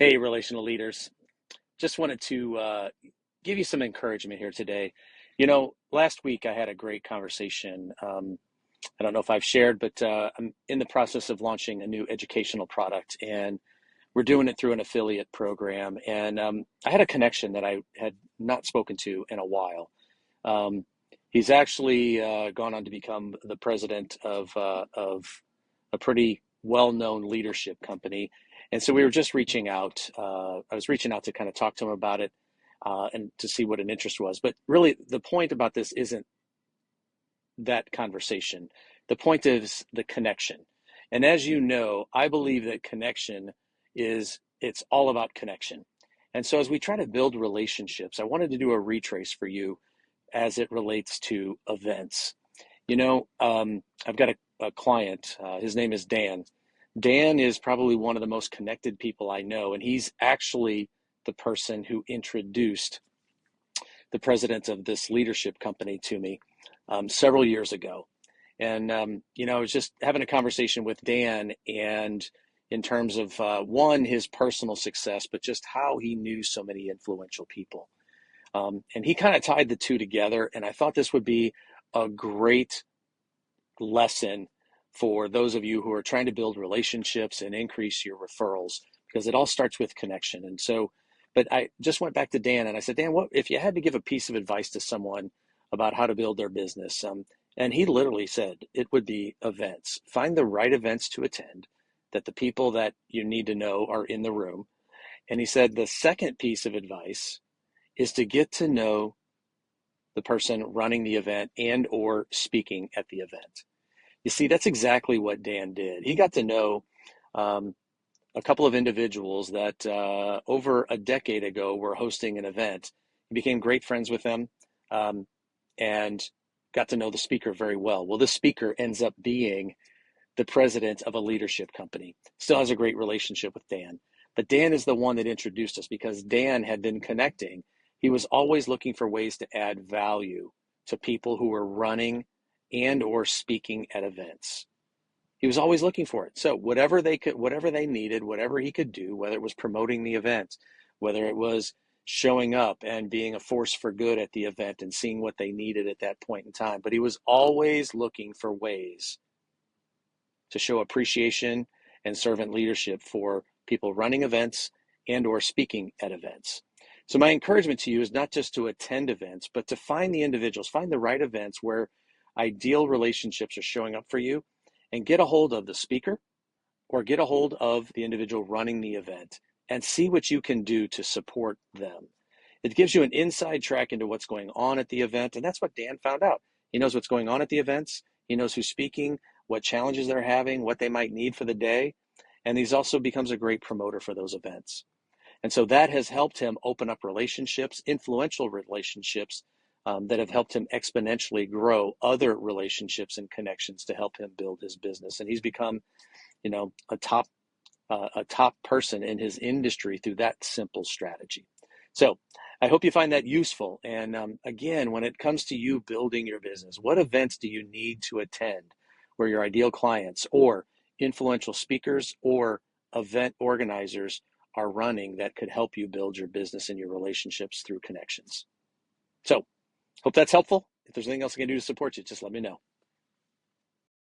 Hey, relational leaders. Just wanted to give you some encouragement here today. Last week I had a great conversation. I don't know if I've shared, but I'm in the process of launching a new educational product, and we're doing it through an affiliate program. And I had a connection that I had not spoken to in a while. Um, he's actually gone on to become the president of a pretty well-known leadership company. And so we were just reaching out. I was reaching out to kind of talk to him about it and to see what an interest was. But really, the point about this isn't that conversation. The point is the connection. And as you know, I believe that connection it's all about connection. And so as we try to build relationships, I wanted to do a retrace for you as it relates to events. I've got a client. His name is Dan. Dan is probably one of the most connected people I know, and he's actually the person who introduced the president of this leadership company to me several years ago. And I was just having a conversation with Dan, and in terms of one, his personal success, but just how he knew so many influential people. And he kind of tied the two together, and I thought this would be a great lesson for those of you who are trying to build relationships and increase your referrals, because it all starts with connection. And so, but I just went back to Dan and I said, Dan, what if you had to give a piece of advice to someone about how to build their business? And he literally said it would be events. Find the right events to attend, that the people that you need to know are in the room. And he said the second piece of advice is to get to know the person running the event and or speaking at the event. You see, that's exactly what Dan did. He got to know um, a couple of individuals that over a decade ago were hosting an event. He became great friends with them um, and got to know the speaker very well. Well, this speaker ends up being the president of a leadership company. Still has a great relationship with Dan. But Dan is the one that introduced us because Dan had been connecting. He was always looking for ways to add value to people who were running and or speaking at events. He was always looking for it. So whatever they needed, whatever he could do, whether it was promoting the event, whether it was showing up and being a force for good at the event and seeing what they needed at that point in time. But he was always looking for ways to show appreciation and servant leadership for people running events and or speaking at events. So my encouragement to you is not just to attend events, but to find the individuals, find the right events where ideal relationships are showing up for you, and get a hold of the speaker or get a hold of the individual running the event and see what you can do to support them. It gives you an inside track into what's going on at the event, and that's what Dan found out. He knows what's going on at the events. He knows who's speaking, what challenges they're having, what they might need for the day, and he's also becomes a great promoter for those events. And so that has helped him open up relationships, influential relationships, that have helped him exponentially grow other relationships and connections to help him build his business. And he's become, a top person in his industry through that simple strategy. So I hope you find that useful. And again, when it comes to you building your business, what events do you need to attend where your ideal clients or influential speakers or event organizers are running that could help you build your business and your relationships through connections? So hope that's helpful. If there's anything else I can do to support you, just let me know.